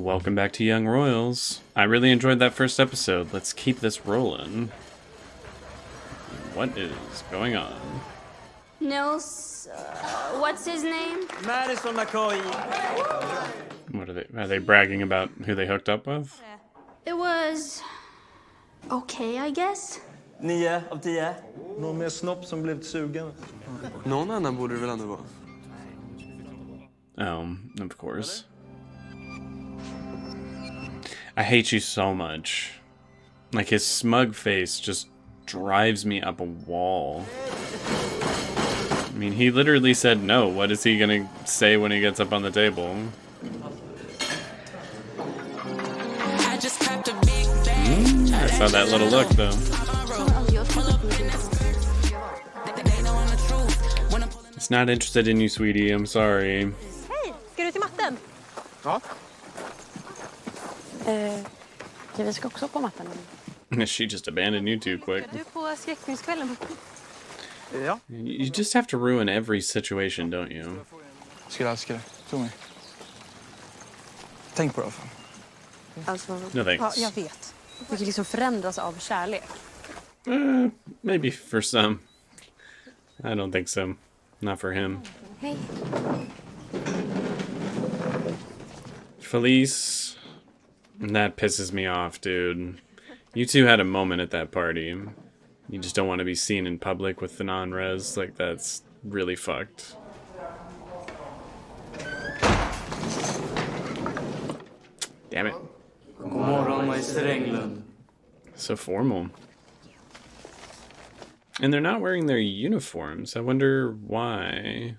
Welcome back to Young Royals. I really enjoyed that first episode. Let's keep this rolling. What is going on? Nils, what's his name? Madison McCoy. What are they bragging about who they hooked up with? It was okay, I guess. 9 av 10. Någon mer snopp som blivit sugen. Någon annan borde det väl ändå vara. Of course. I hate you so much. Like, his smug face just drives me up a wall. I mean, he literally said no. What is he gonna say when he gets up on the table? I saw that little look, though. He's not interested in you, sweetie. I'm sorry. Hej, ska du till matten? Ja. Vi ska också på matten. She just abandoned you too quick. Du på skräckfilmskvällen? Ja. You just have to ruin every situation, don't you? Skulle älska det. Tro mig. Tänk på det. Alltså, No thanks. ja, jag vet. Det kan liksom förändras av kärlek. Maybe for some. I don't think so. Not for him. Hej. Felice. That pisses me off, dude. You two had a moment at that party. You just don't want to be seen in public with the non-res. Like, that's really fucked. Damn it. God morgon, Magister Englund. So formal. And they're not wearing their uniforms. I wonder why.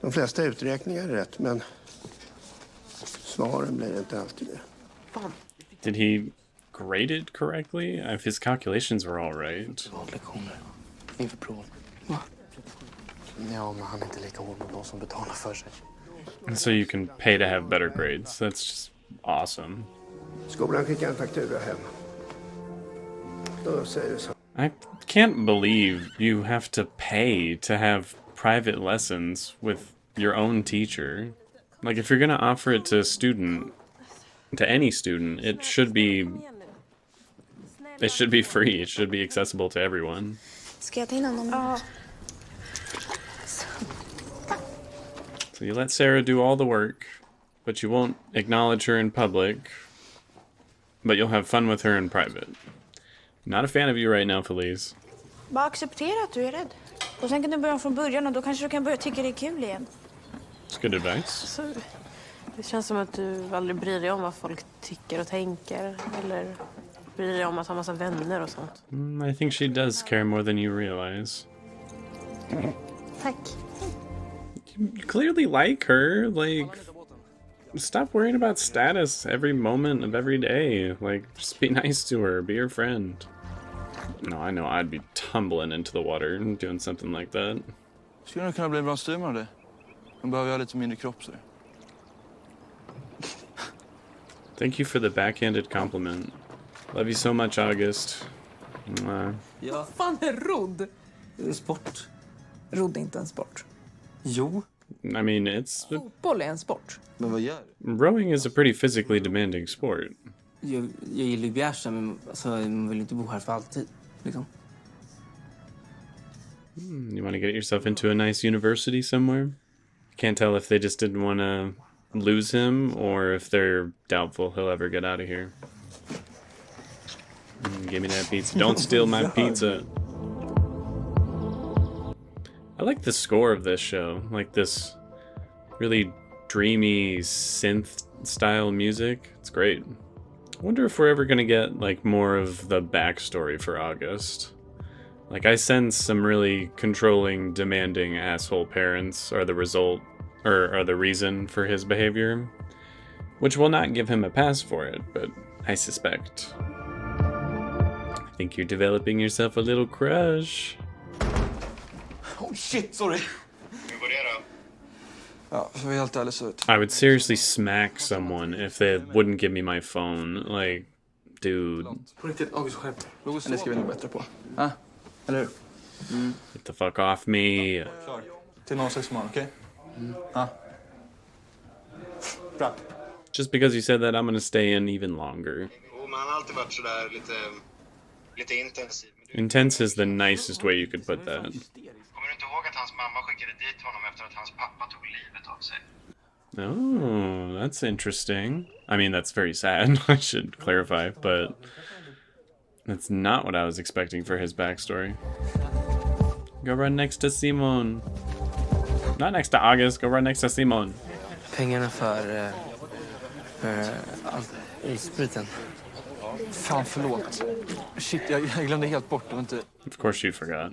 De flesta uträkningar är rätt, men svaren blir inte alltid det. Did he grade it correctly? If his calculations were all right. Lektioner. Inför proven. Va? Ja, men han är inte lika hård mot de som betalar för sig. And so you can pay to have better grades. That's just awesome. Skolan skickar en faktura hem. Då säger det så. I can't believe you have to pay to have private lessons with your own teacher. Like, if you're gonna offer it to a student, to any student, it should be free. It should be accessible to everyone. Ska jag ta in honom? Ja. So you let Sarah do all the work, but you won't acknowledge her in public, but you'll have fun with her in private. Not a fan of you right now, Felice. Bara acceptera att du är rädd. Och sen kan du börja från början och då kanske du kan börja tycka det är kul igen. It's good advice. Så, det känns som att du aldrig bryr dig om vad folk tycker och tänker. Eller bryr dig om att ha massa vänner och sånt. I think she does care more than you realize. Tack. You clearly like her. Like, stop worrying about status every moment of every day. Like, just be nice to her. Be her friend. No, I know I'd be tumbling into the water doing something like that. Skulle nog kunna bli en bra styrman av det. Man behöver ha lite mindre kropp så. Thank you for the backhanded compliment. Love you so much, August. Ja, Fan är rodd? sport. Rodd är inte en sport. Jo. I mean, it's... Fotboll är en sport. Men vad gör du? Rowing is a pretty physically demanding sport. Jag gillar ju Bjärsa, men alltså, man vill inte bo här för alltid. Liksom. You want to get yourself into a nice university somewhere? Can't tell if they just didn't want to lose him or if they're doubtful he'll ever get out of here. Give me that pizza. Don't steal my pizza. I like the score of this show. Like this really dreamy synth style music. It's great. I wonder if we're ever going to get like more of the backstory for August. Like, I sense some really controlling, demanding asshole parents are the result, or are the reason for his behavior, which will not give him a pass for it, but I suspect. I think you're developing yourself a little crush. Oh shit, sorry. Ja, för att vara helt ärlig så... I would seriously smack someone if they wouldn't give me my phone. Like, dude. På riktigt, August, skärp dig. Men det ska vi nog bättre på. Ja, eller hur? Get the fuck off me. Klar. Till 06 imorgon, okej? Ja. Bra. Just because you said that, I'm gonna stay in even longer. Intense is the nicest way you could put that. Oh, that's interesting. I mean, that's very sad, I should clarify, but that's not what I was expecting for his backstory. Go run next to Simon. Not next to August, go run next to Simon. Pengarna för spriten. Fan, förlåt. Shit, jag glömde helt bort. Det var inte... Of course you forgot.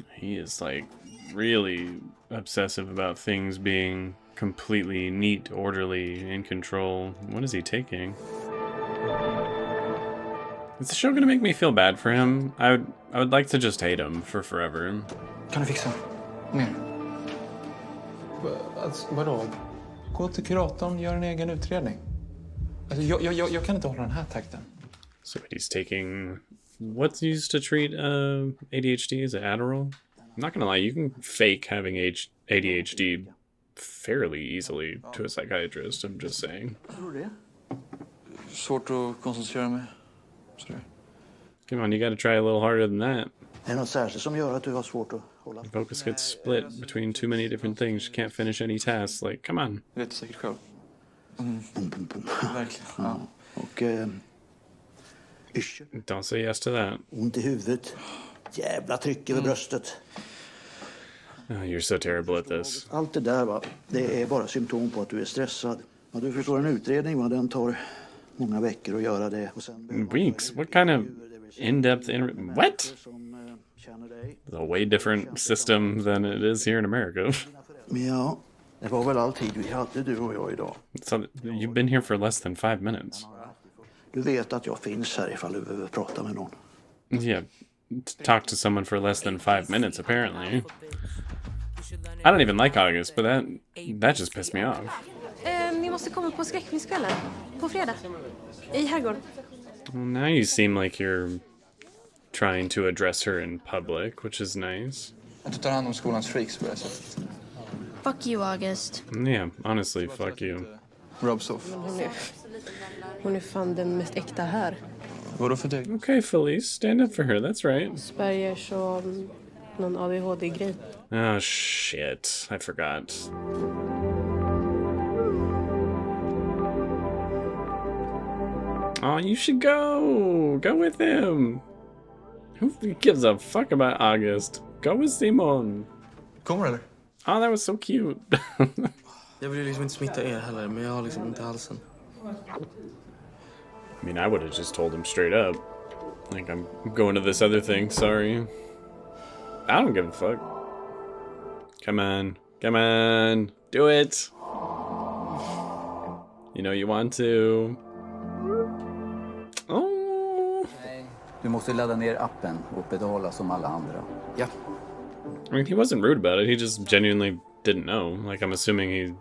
He is like really obsessive about things being completely neat, orderly, in control. What is he taking? Is the show gonna make me feel bad for him? I would like to just hate him for forever. Kan du fixa? Mer? Alltså, vadå? Gå till kuratorn, gör en egen utredning. Alltså, jag kan inte hålla den här takten. So he's taking... What's used to treat ADHD? Is it Adderall? I'm not gonna lie, you can fake having ADHD fairly easily to a psychiatrist, I'm just saying. Tror du det? Svårt att koncentrera mig. Sådär. Come on, you gotta try a little harder than that. Är det något särskilt som gör att du har svårt att hålla? Focus gets split between too many different things. You can't finish any tasks. Like, come on. Det vet du säkert själv. Verkligen. Ja. Och Don't say yes to that. ont i huvudet. Jävla tryck över bröstet. Oh, you're so terrible at this. Allt det där, va, det är bara symptom på att du är stressad. Ja, du förstår, en utredning, va, den tar många veckor att göra det. Och sen Weeks? What kind of in-depth... What? It's a way different system than it is here in America. Men ja, det var väl alltid vi hade, du och jag, idag. So, you've been here for less than 5 minutes. Du vet att jag finns här ifall du behöver prata med någon. Yeah, talk to someone for less than 5 minutes, apparently. I don't even like August, but that just pissed me off. Ni måste komma på skräckfilmskvällen. På fredag. I herrgården. Well, now you seem like you're trying to address her in public, which is nice. Att du tar hand om skolans freaks på det sättet. Fuck you, August. Yeah, honestly, fuck you. Rubs off. Hon är fan den mest äkta här. Vadå för dig? Okay, Felice, stand up for her, that's right. Aspergers och någon ADHD-grej. Oh, shit. I forgot. Oh, you should go! Go with him! Who gives a fuck about August? Go with Simon! Kommer eller? Oh, that was so cute! Jag vill liksom inte smitta er heller, men jag har liksom inte halsen. I mean, I would have just told him straight up. Like, I'm going to this other thing, sorry. I don't give a fuck. Come on. Come on. Do it! You know you want to. Oh! Du måste ladda ner appen och betala som alla andra. Ja. I mean, he wasn't rude about it. He just genuinely didn't know. Like, I'm assuming he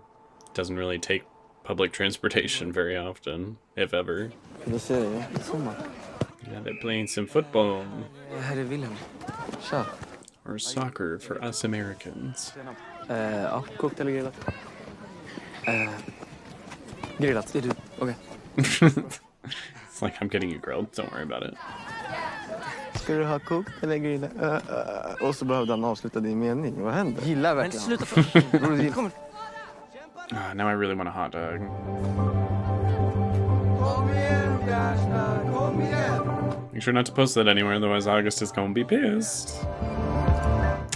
doesn't really take public transportation very often, if ever. Vad säger jag? Sommar. Yeah, they're playing some football. Här är Wilhelm. Tja. Or soccer for us Americans. Ja, kokt eller grillat? Grillat. Är du? Okej. It's like I'm getting you grilled. Don't worry about it. Ska du ha kokt eller grillat? Och så behövde han avsluta din mening. Vad händer? Gillar verkligen. Men sluta. Kommer. Now I really want a hot dog. Make sure not to post that anywhere, otherwise August is gonna be pissed.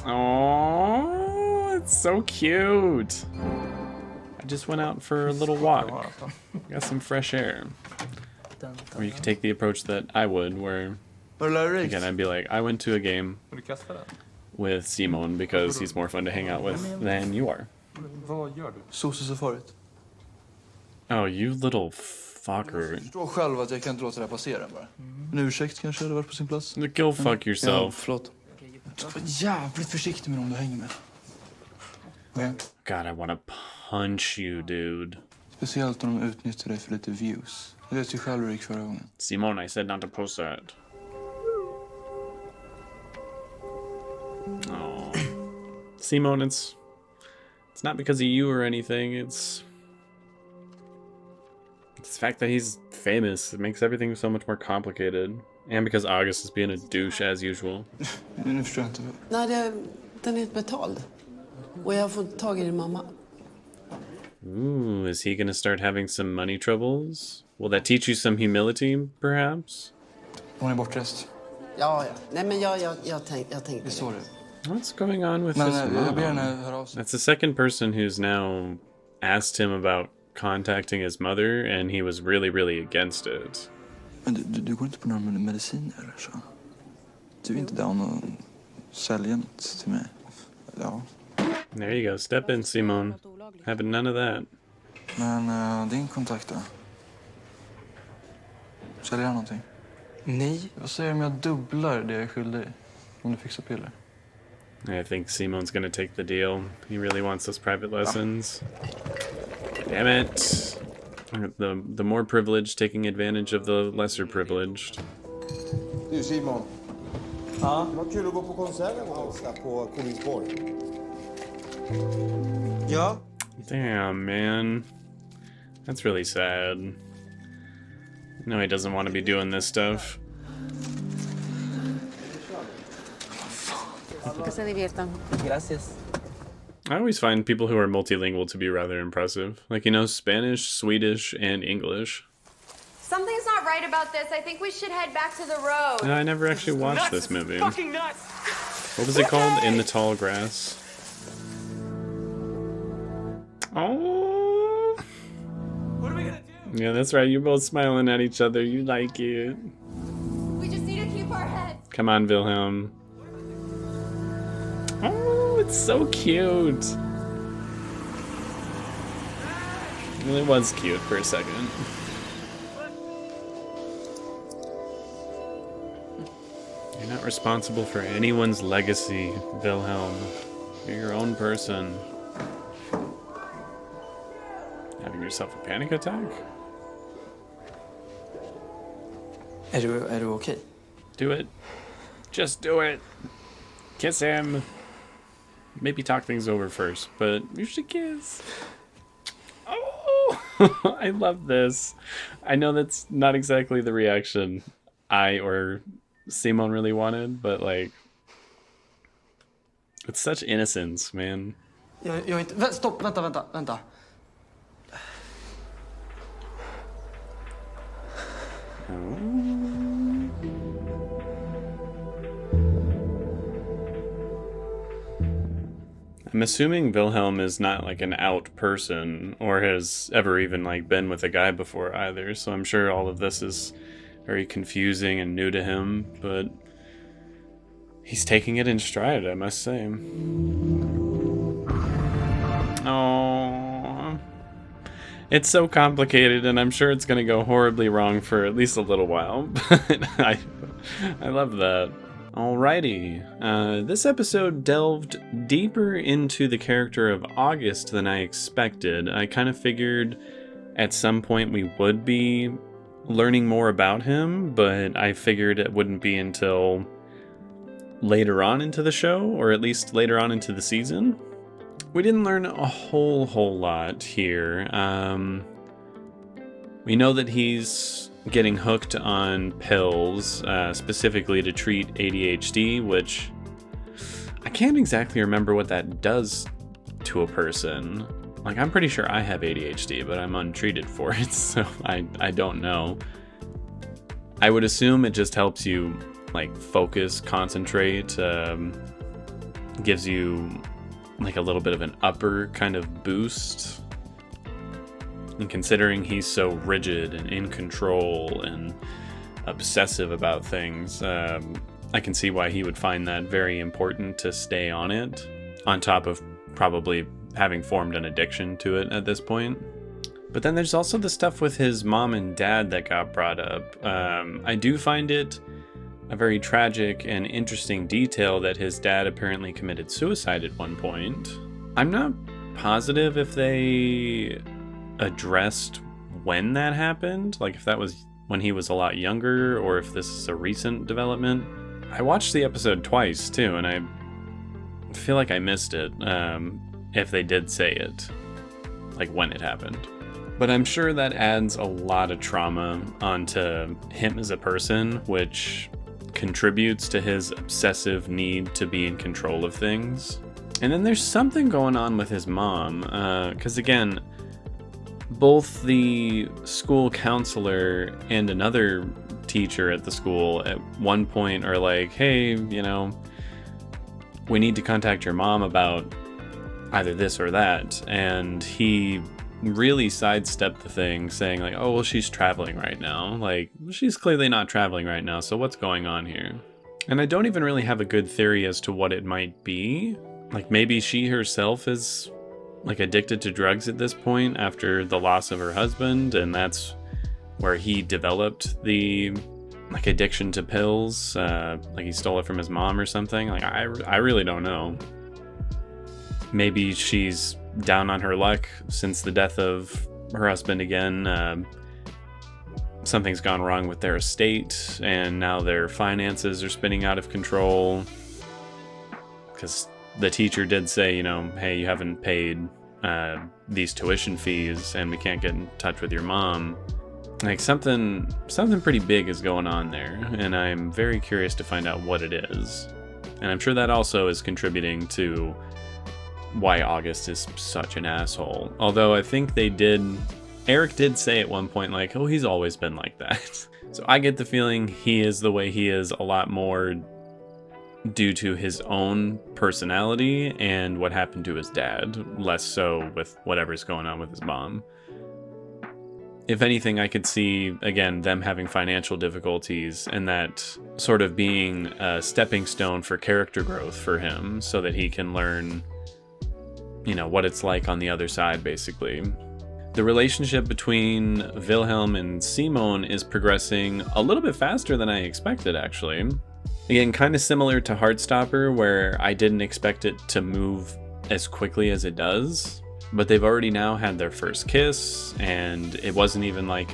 Oh, it's so cute. I just went out for a little walk. Got some fresh air. Or you could take the approach that I would, where again I'd be like, I went to a game with Simon because he's more fun to hang out with than you are. Vad gör du? Sosse-safarit. Oh, you little fucker. Jag förstår själv att jag kan inte låta det här passera bara. En ursäkt kanske hade varit på sin plats. Go fuck yourself. Förlåt. Var jävligt försiktig med dem du hänger med. Okay. God, I wanna punch you, dude. Speciellt om de utnyttjar dig för lite views. Du vet ju själv hur det gick förra gången. Simone, I said not to post that. Oh. Simone, it's It's not because of you or anything. It's the fact that he's famous. It makes everything so much more complicated. And because August is being a douche as usual. Nu förstår jag inte. Nej, den är inte betald. Och jag har fått tag i din mamma. Ooh, is he gonna start having some money troubles? Will that teach you some humility, perhaps? Hon är bortrest. Ja. Nej, men jag tänkte... Visst var det? What's going on with Men this jag ber mom? henne höra av sig. That's the second person who's now asked him about contacting his mother, and he was really, really against it. Men du går inte på några mediciner eller så? Du är inte down och sälja något till mig? Ja. There you go. Step in, Simone. Having none of that. Men din kontakt då? Säljer han någonting? Nej. Vad säger du om jag dubblar det jag är skyldig om du fixar piller? I think Simone's gonna take the deal. He really wants those private lessons. Damn it. The more privileged taking advantage of the lesser privileged. Du Simon. Ja? Vad kul att gå på konserten på Kolingsborg. Ja? Damn, man. That's really sad. No, he doesn't want to be doing this stuff. Que se diviertan. Gracias. I always find people who are multilingual to be rather impressive. Like, he knows Spanish, Swedish, and English. Something's not right about this. I think we should head back to the road. No, I never actually watched this movie. Fucking nuts. What was it called? In the Tall Grass. Oh. What are we gonna do? Yeah, that's right. You're both smiling at each other. You like it. We just need to keep our heads. Come on, Wilhelm. Oh, it's so cute. Well, it was cute for a second. You're not responsible for anyone's legacy, Wilhelm. You're your own person. Having yourself a panic attack? Är du okej? Do it. Just do it. Kiss him. Maybe talk things over first, but you should kiss. Oh, I love this. I know that's not exactly the reaction I or Simon really wanted, but like, it's such innocence, man. Jag inte... Stopp, vänta. I'm assuming Wilhelm is not like an out person or has ever even like been with a guy before either, so I'm sure all of this is very confusing and new to him, but he's taking it in stride, I must say. Oh, it's so complicated, and I'm sure it's going to go horribly wrong for at least a little while, but I love that. Alrighty, this episode delved deeper into the character of August than I expected. I kind of figured at some point we would be learning more about him, but I figured it wouldn't be until later on into the show, or at least later on into the season. We didn't learn a whole lot here. We know that he's getting hooked on pills, specifically to treat ADHD, which I can't exactly remember what that does to a person. Like, I'm pretty sure I have ADHD, but I'm untreated for it, so I don't know. I would assume it just helps you, like, focus, concentrate, gives you, like, a little bit of an upper kind of boost. And considering he's so rigid and in control and obsessive about things, I can see why he would find that very important to stay on it, on top of probably having formed an addiction to it at this point. But then there's also the stuff with his mom and dad that got brought up. I do find it a very tragic and interesting detail that his dad apparently committed suicide at one point. I'm not positive if they addressed when that happened, like if that was when he was a lot younger or if this is a recent development. I watched the episode twice too, and I feel like I missed it. if they did say it, like when it happened. But I'm sure that adds a lot of trauma onto him as a person, which contributes to his obsessive need to be in control of things. And then there's something going on with his mom, because again, both the school counselor and another teacher at the school at one point are like, hey, you know, we need to contact your mom about either this or that. And he really sidestepped the thing, saying like, oh, well, she's traveling right now. Like, she's clearly not traveling right now, so what's going on here? And I don't even really have a good theory as to what it might be. Like, maybe she herself is like addicted to drugs at this point after the loss of her husband, and that's where he developed the like addiction to pills, like he stole it from his mom or something. Like, I really don't know. Maybe she's down on her luck since the death of her husband again. Something's gone wrong with their estate, and now their finances are spinning out of control. Because the teacher did say, you know, hey, you haven't paid these tuition fees, and we can't get in touch with your mom. Like, something pretty big is going on there, and I'm very curious to find out what it is. And I'm sure that also is contributing to why August is such an asshole. Although I think Eric did say at one point, like, oh, he's always been like that. So I get the feeling he is the way he is a lot more due to his own personality and what happened to his dad, less so with whatever's going on with his mom. If anything, I could see, again, them having financial difficulties and that sort of being a stepping stone for character growth for him so that he can learn, you know, what it's like on the other side, basically. The relationship between Wilhelm and Simone is progressing a little bit faster than I expected, actually. Again, kind of similar to Heartstopper, where I didn't expect it to move as quickly as it does. But they've already now had their first kiss, and it wasn't even like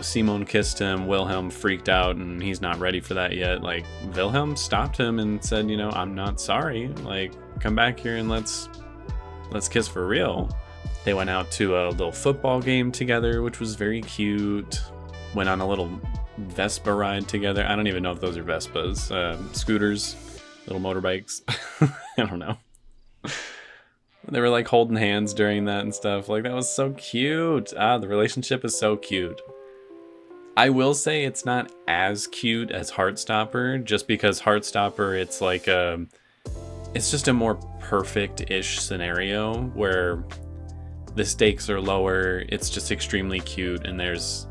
Simone kissed him, Wilhelm freaked out, and he's not ready for that yet. Like, Wilhelm stopped him and said, you know, I'm not sorry. Like, come back here and let's kiss for real. They went out to a little football game together, which was very cute. Went on a little Vespa ride together. I don't even know if those are Vespas. Scooters, little motorbikes. I don't know. They were like holding hands during that and stuff. Like, that was so cute. The relationship is so cute. I will say it's not as cute as Heartstopper, just because Heartstopper, it's like it's just a more perfect-ish scenario where the stakes are lower. It's just extremely cute, and there's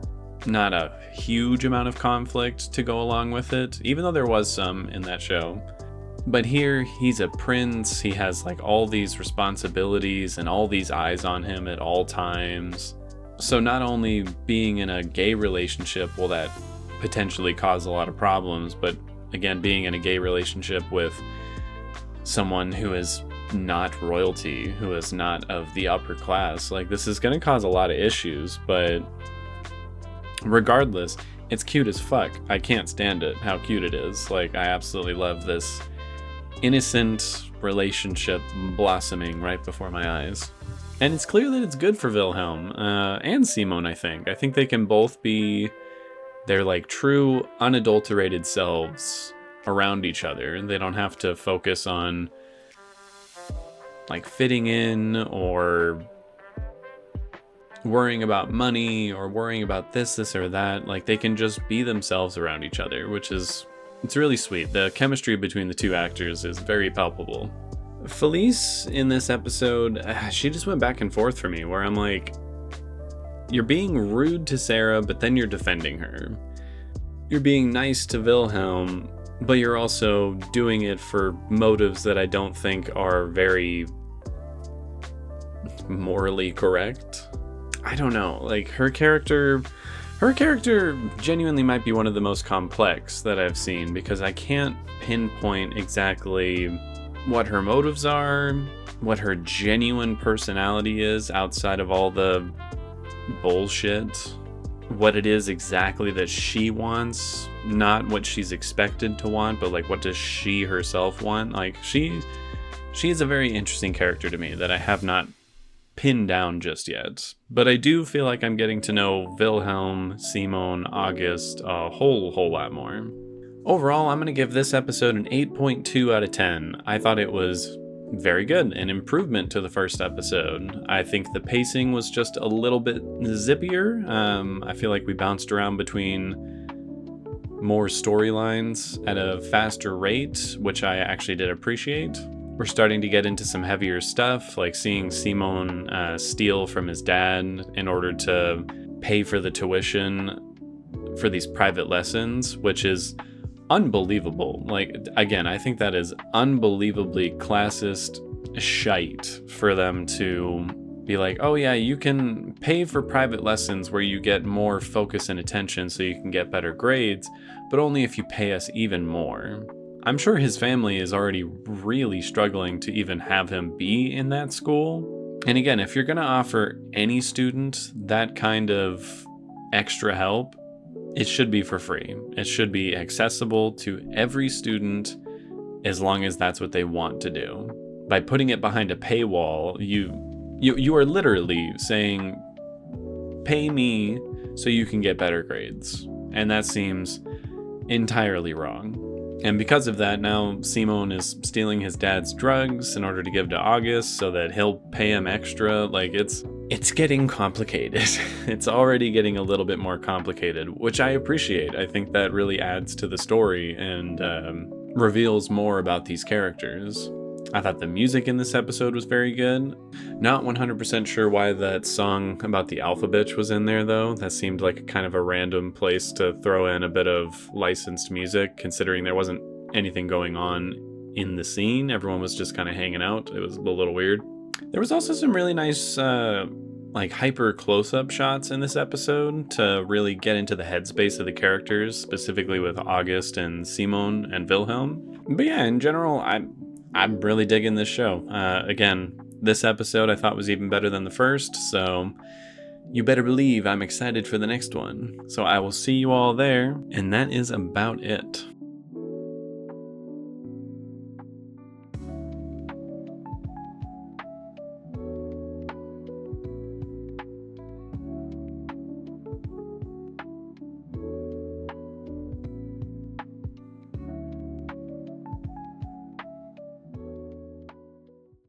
not a huge amount of conflict to go along with it, even though there was some in that show. But here, he's a prince, he has like all these responsibilities and all these eyes on him at all times. So not only being in a gay relationship will that potentially cause a lot of problems, but again, being in a gay relationship with someone who is not royalty, who is not of the upper class, like, this is going to cause a lot of issues. But regardless, it's cute as fuck. I can't stand it, how cute it is. Like, I absolutely love this innocent relationship blossoming right before my eyes. And it's clear that it's good for Wilhelm and Simone, I think. I think they can both be their like true unadulterated selves around each other. They don't have to focus on like fitting in or worrying about money or worrying about this or that. Like, they can just be themselves around each other, which is, it's really sweet. The chemistry between the two actors is very palpable. Felice in this episode, she just went back and forth for me, where I'm like, you're being rude to Sarah, but then you're defending her. You're being nice to Wilhelm, but you're also doing it for motives that I don't think are very morally correct. I don't know, like, her character genuinely might be one of the most complex that I've seen, because I can't pinpoint exactly what her motives are, what her genuine personality is outside of all the bullshit, what it is exactly that she wants, not what she's expected to want, but like, what does she herself want? Like, she She is a very interesting character to me that I have not pinned down just yet. But I do feel like I'm getting to know Wilhelm, Simone, August a whole lot more. Overall, I'm going to give this episode an 8.2 out of 10. I thought it was very good, an improvement to the first episode. I think the pacing was just a little bit zippier. I feel like we bounced around between more storylines at a faster rate, which I actually did appreciate. We're starting to get into some heavier stuff, like seeing Simone steal from his dad in order to pay for the tuition for these private lessons, which is unbelievable. Like, again, I think that is unbelievably classist shite for them to be like, oh yeah, you can pay for private lessons where you get more focus and attention so you can get better grades, but only if you pay us even more. I'm sure his family is already really struggling to even have him be in that school. And again, if you're going to offer any student that kind of extra help, it should be for free. It should be accessible to every student as long as that's what they want to do. By putting it behind a paywall, you are literally saying, pay me so you can get better grades. And that seems entirely wrong. And because of that, now Simone is stealing his dad's drugs in order to give to August so that he'll pay him extra. Like, it's getting complicated. It's already getting a little bit more complicated, which I appreciate. I think that really adds to the story and reveals more about these characters. I thought the music in this episode was very good. Not 100% sure why that song about the alpha bitch was in there, though. That seemed like kind of a random place to throw in a bit of licensed music, considering there wasn't anything going on in the scene. Everyone was just kind of hanging out. It was a little weird. There was also some really nice like hyper close-up shots in this episode to really get into the headspace of the characters, specifically with August and Simone and Wilhelm. But yeah, in general, I'm really digging this show. Again, this episode I thought was even better than the first, so you better believe I'm excited for the next one. So I will see you all there, and that is about it.